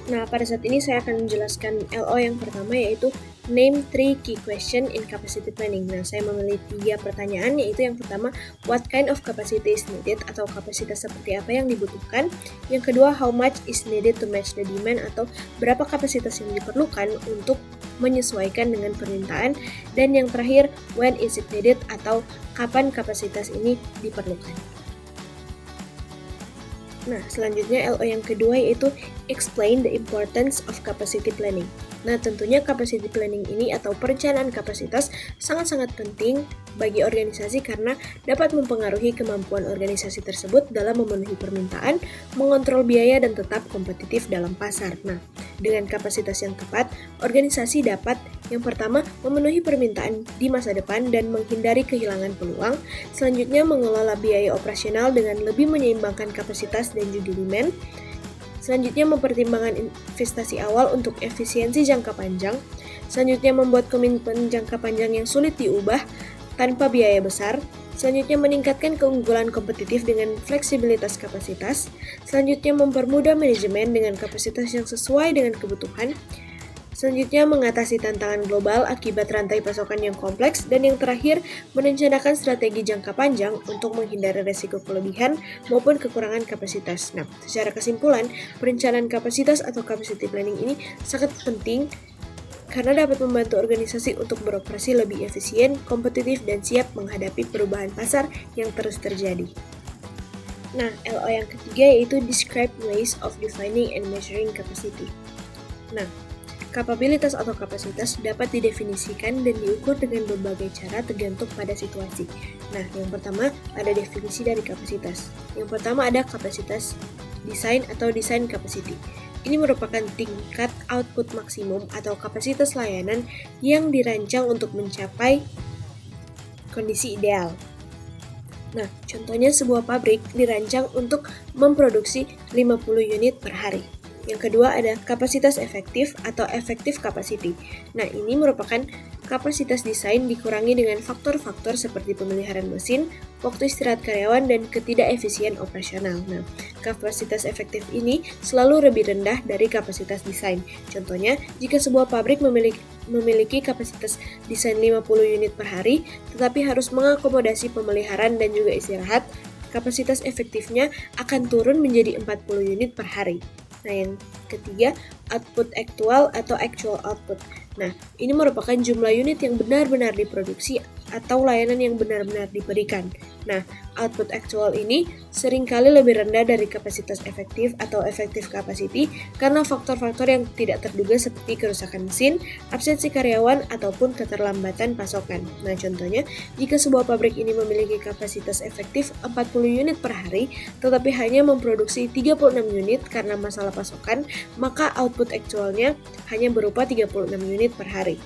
Nah, pada saat ini saya akan menjelaskan LO yang pertama, yaitu Name 3 Key Question in Capacity Planning. Nah, saya memilih 3 pertanyaan, yaitu yang pertama, What kind of capacity is needed, atau kapasitas seperti apa yang dibutuhkan. Yang kedua, How much is needed to match the demand, atau berapa kapasitas yang diperlukan untuk menyesuaikan dengan permintaan. Dan yang terakhir, When is it needed, atau kapan kapasitas ini diperlukan. Nah, selanjutnya LO yang kedua yaitu Explain the importance of capacity planning. Nah, tentunya capacity planning ini atau perencanaan kapasitas sangat-sangat penting bagi organisasi karena dapat mempengaruhi kemampuan organisasi tersebut dalam memenuhi permintaan, mengontrol biaya, dan tetap kompetitif dalam pasar. Nah, dengan kapasitas yang tepat, organisasi dapat yang pertama memenuhi permintaan di masa depan dan menghindari kehilangan peluang. Selanjutnya, mengelola biaya operasional dengan lebih menyeimbangkan kapasitas dan juga demand. Selanjutnya, mempertimbangkan investasi awal untuk efisiensi jangka panjang. Selanjutnya, membuat komitmen jangka panjang yang sulit diubah tanpa biaya besar. Selanjutnya, meningkatkan keunggulan kompetitif dengan fleksibilitas kapasitas. Selanjutnya, mempermudah manajemen dengan kapasitas yang sesuai dengan kebutuhan. Selanjutnya, mengatasi tantangan global akibat rantai pasokan yang kompleks. Dan yang terakhir, merencanakan strategi jangka panjang untuk menghindari resiko kelebihan maupun kekurangan kapasitas. Nah, secara kesimpulan, perencanaan kapasitas atau capacity planning ini sangat penting karena dapat membantu organisasi untuk beroperasi lebih efisien, kompetitif, dan siap menghadapi perubahan pasar yang terus terjadi. Nah, LO yang ketiga yaitu Describe ways of defining and measuring capacity. Nah, kapabilitas atau kapasitas dapat didefinisikan dan diukur dengan berbagai cara tergantung pada situasi. Nah, yang pertama ada definisi dari kapasitas. Yang pertama ada kapasitas desain atau design capacity. Ini merupakan tingkat output maksimum atau kapasitas layanan yang dirancang untuk mencapai kondisi ideal. Nah, contohnya sebuah pabrik dirancang untuk memproduksi 50 unit per hari. Yang kedua ada kapasitas efektif atau effective capacity. Nah, ini merupakan kapasitas desain dikurangi dengan faktor-faktor seperti pemeliharaan mesin, waktu istirahat karyawan, dan ketidakefisien operasional. Nah, kapasitas efektif ini selalu lebih rendah dari kapasitas desain. Contohnya, jika sebuah pabrik memiliki kapasitas desain 50 unit per hari, tetapi harus mengakomodasi pemeliharaan dan juga istirahat, kapasitas efektifnya akan turun menjadi 40 unit per hari. Nah, yang ketiga, output actual atau actual output. Nah, ini merupakan jumlah unit yang benar-benar diproduksi atau layanan yang benar-benar diberikan. Nah, output actual ini seringkali lebih rendah dari kapasitas efektif atau effective capacity karena faktor-faktor yang tidak terduga seperti kerusakan mesin, absensi karyawan, ataupun keterlambatan pasokan. Nah, contohnya, jika sebuah pabrik ini memiliki kapasitas efektif 40 unit per hari, tetapi hanya memproduksi 36 unit karena masalah pasokan, maka output actualnya hanya berupa 36 unit per hari.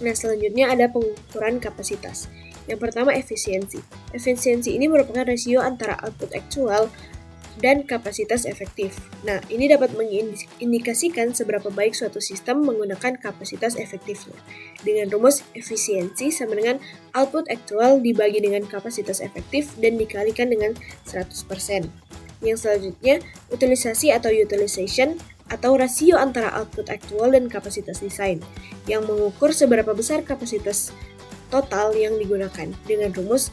Nah, selanjutnya ada pengukuran kapasitas. Yang pertama, efisiensi. Efisiensi ini merupakan rasio antara output actual dan kapasitas efektif. Nah, ini dapat mengindikasikan seberapa baik suatu sistem menggunakan kapasitas efektifnya. Dengan rumus efisiensi sama dengan output actual dibagi dengan kapasitas efektif dan dikalikan dengan 100%. Yang selanjutnya, utilisasi atau utilization atau rasio antara output actual dan kapasitas desain, yang mengukur seberapa besar kapasitas total yang digunakan dengan rumus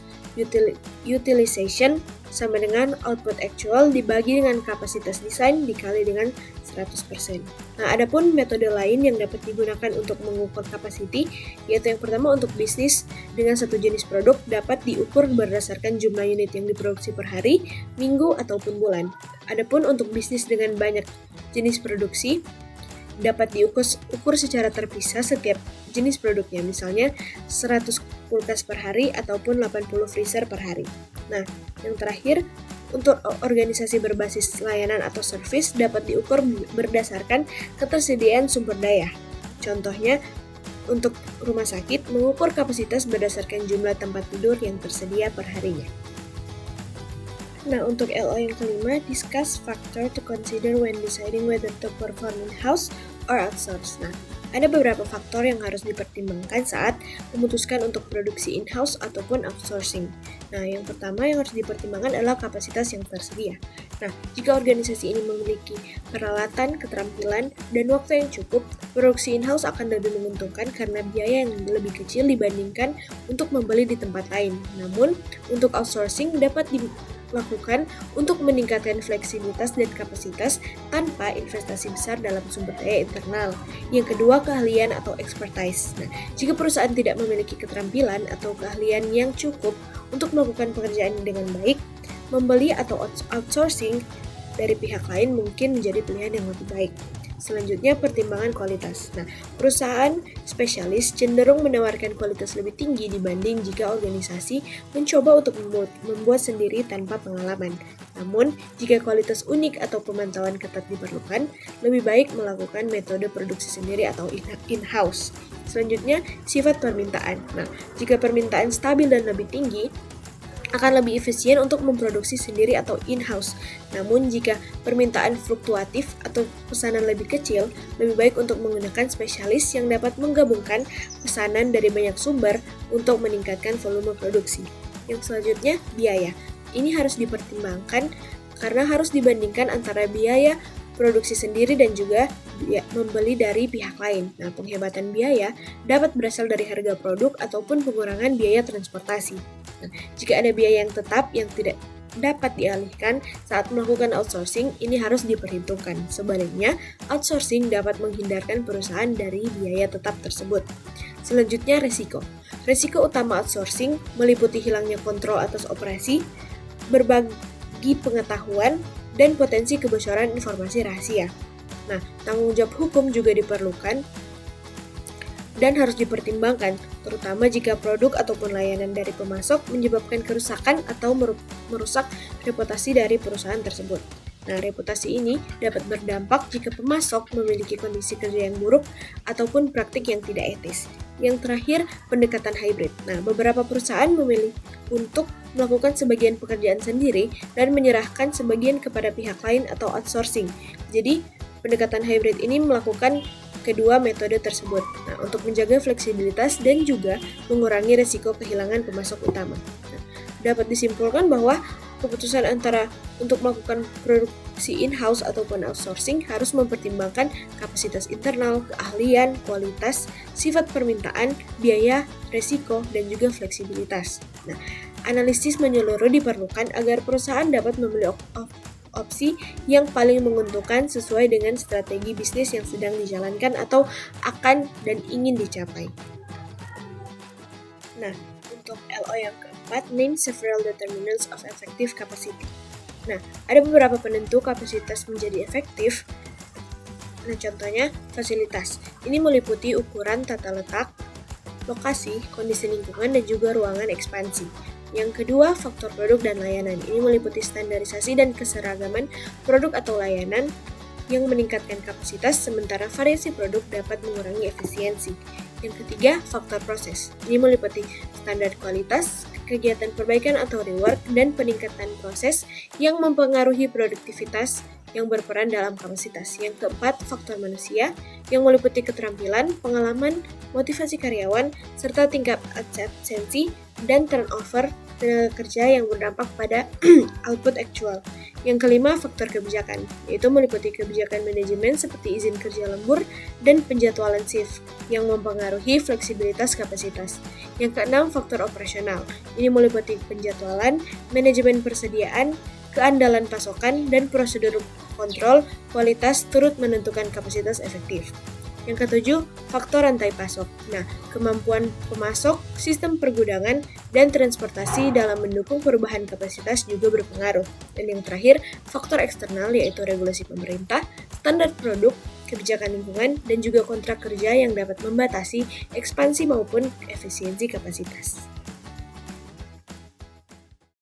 utilization sama dengan output actual dibagi dengan kapasitas desain dikali dengan 100%. Nah, adapun metode lain yang dapat digunakan untuk mengukur capacity, yaitu yang pertama untuk bisnis dengan satu jenis produk dapat diukur berdasarkan jumlah unit yang diproduksi per hari, minggu, ataupun bulan. Adapun untuk bisnis dengan banyak jenis produksi dapat diukur secara terpisah setiap jenis produknya, misalnya 100 kulkas per hari ataupun 80 freezer per hari. Nah, yang terakhir, untuk organisasi berbasis layanan atau service dapat diukur berdasarkan ketersediaan sumber daya. Contohnya, untuk rumah sakit mengukur kapasitas berdasarkan jumlah tempat tidur yang tersedia per harinya. Nah, untuk LO yang kelima, discuss factor to consider when deciding whether to perform in-house or outsource. Nah, ada beberapa faktor yang harus dipertimbangkan saat memutuskan untuk produksi in-house ataupun outsourcing. Nah, yang pertama yang harus dipertimbangkan adalah kapasitas yang tersedia. Nah, jika organisasi ini memiliki peralatan, keterampilan, dan waktu yang cukup, produksi in-house akan lebih menguntungkan karena biaya yang lebih kecil dibandingkan untuk membeli di tempat lain. Namun, untuk outsourcing dapat dilakukan untuk meningkatkan fleksibilitas dan kapasitas tanpa investasi besar dalam sumber daya internal. Yang kedua, keahlian atau expertise. Nah, jika perusahaan tidak memiliki keterampilan atau keahlian yang cukup untuk melakukan pekerjaan dengan baik, membeli atau outsourcing dari pihak lain mungkin menjadi pilihan yang lebih baik. Selanjutnya, pertimbangan kualitas. Nah, perusahaan spesialis cenderung menawarkan kualitas lebih tinggi dibanding jika organisasi mencoba untuk membuat sendiri tanpa pengalaman. Namun, jika kualitas unik atau pemantauan ketat diperlukan, lebih baik melakukan metode produksi sendiri atau in-house. Selanjutnya, sifat permintaan. Nah, jika permintaan stabil dan lebih tinggi, akan lebih efisien untuk memproduksi sendiri atau in-house. Namun jika permintaan fluktuatif atau pesanan lebih kecil, lebih baik untuk menggunakan spesialis yang dapat menggabungkan pesanan dari banyak sumber untuk meningkatkan volume produksi. Yang selanjutnya, biaya. Ini harus dipertimbangkan karena harus dibandingkan antara biaya produksi sendiri dan juga membeli dari pihak lain. Nah, penghematan biaya dapat berasal dari harga produk ataupun pengurangan biaya transportasi. Nah, jika ada biaya yang tetap yang tidak dapat dialihkan saat melakukan outsourcing, ini harus diperhitungkan. Sebaliknya, outsourcing dapat menghindarkan perusahaan dari biaya tetap tersebut. Selanjutnya, risiko. Risiko utama outsourcing meliputi hilangnya kontrol atas operasi, berbagi pengetahuan, dan potensi kebocoran informasi rahasia. Nah, tanggung jawab hukum juga diperlukan dan harus dipertimbangkan, terutama jika produk ataupun layanan dari pemasok menyebabkan kerusakan atau merusak reputasi dari perusahaan tersebut. Nah, reputasi ini dapat berdampak jika pemasok memiliki kondisi kerja yang buruk ataupun praktik yang tidak etis. Yang terakhir, pendekatan hybrid. Nah, beberapa perusahaan memilih untuk melakukan sebagian pekerjaan sendiri dan menyerahkan sebagian kepada pihak lain atau outsourcing. Jadi, pendekatan hybrid ini melakukan kedua metode tersebut. Nah, untuk menjaga fleksibilitas dan juga mengurangi risiko kehilangan pemasok utama. Nah, dapat disimpulkan bahwa keputusan antara untuk melakukan produksi in-house ataupun outsourcing harus mempertimbangkan kapasitas internal, keahlian, kualitas, sifat permintaan, biaya, risiko, dan juga fleksibilitas. Nah, analisis menyeluruh diperlukan agar perusahaan dapat memilih opsi yang paling menguntungkan sesuai dengan strategi bisnis yang sedang dijalankan atau akan dan ingin dicapai. Nah, untuk LO yang keempat, name several determinants of effective capacity. Nah, ada beberapa penentu kapasitas menjadi efektif. Nah, contohnya fasilitas. Ini meliputi ukuran tata letak, lokasi, kondisi lingkungan, dan juga ruangan ekspansi. Yang kedua, faktor produk dan layanan. Ini meliputi standarisasi dan keseragaman produk atau layanan yang meningkatkan kapasitas, sementara variasi produk dapat mengurangi efisiensi. Yang ketiga, faktor proses. Ini meliputi standar kualitas, kegiatan perbaikan atau rework, dan peningkatan proses yang mempengaruhi produktivitas yang berperan dalam kapasitas. Yang keempat, faktor manusia yang meliputi keterampilan, pengalaman, motivasi karyawan, serta tingkat absensi dan turnover tenaga kerja yang berdampak pada output aktual. Yang kelima, faktor kebijakan, yaitu meliputi kebijakan manajemen seperti izin kerja lembur dan penjadwalan shift yang mempengaruhi fleksibilitas kapasitas. Yang keenam, faktor operasional. Ini meliputi penjadwalan, manajemen persediaan, keandalan pasokan, dan prosedur kontrol kualitas turut menentukan kapasitas efektif. Yang ketujuh, faktor rantai pasok. Nah, kemampuan pemasok, sistem pergudangan, dan transportasi dalam mendukung perubahan kapasitas juga berpengaruh. Dan yang terakhir, faktor eksternal yaitu regulasi pemerintah, standar produk, kebijakan lingkungan, dan juga kontrak kerja yang dapat membatasi ekspansi maupun efisiensi kapasitas.